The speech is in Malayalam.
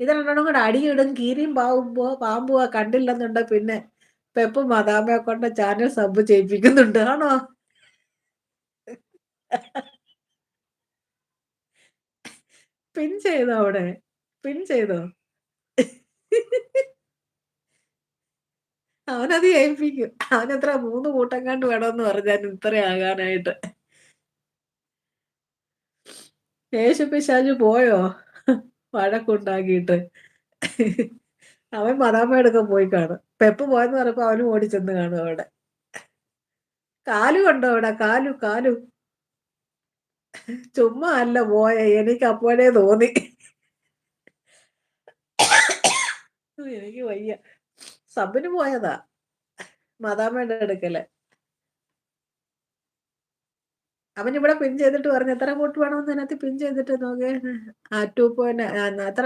ഇത് രണ്ടെണ്ണം കൂടെ അടിയിടും. കീരിയും പാമ്പുവാ കണ്ടില്ലെന്നുണ്ടെ പിന്നെ പെപ്പും മദാമ്മയെ കൊണ്ട് ചാനൽ സബ് ചെയ്യിപ്പിക്കുന്നുണ്ട്. ആണോ? പിൻ ചെയ്തോ അവിടെ? പിൻ ചെയ്തോ? അവനത് ചെയ്യിപ്പിക്കും. അവനെത്ര 3 കൂട്ടങ്ങാണ്ട് വേണമെന്ന് പറഞ്ഞാലും ഇത്രയും ആകാനായിട്ട്. യേശുപിശാച് പോയോ? വഴക്കുണ്ടാക്കിയിട്ട്. അവൻ മദാമ്മയുടെ അടുക്ക പോയി കാണും. പെപ്പ് പോയെന്ന് പറഞ്ഞപ്പോ അവനും ഓടിച്ചെന്ന് കാണും അവിടെ. കാലു ഉണ്ടോ അവിടെ? കാലു. ചുമ്മാ അല്ല പോയെ. എനിക്ക് അപ്പോഴേ തോന്നി. എനിക്ക് വയ്യ. സബിന് പോയതാ. മദാമ്മയുടെ അടുക്കല്. അവനിവിടെ പിൻ ചെയ്തിട്ട് പറഞ്ഞു, എത്ര വോട്ട് വേണമെന്ന് അതിനകത്ത് പിൻ ചെയ്തിട്ട് നോക്കിയേ. 2 എത്ര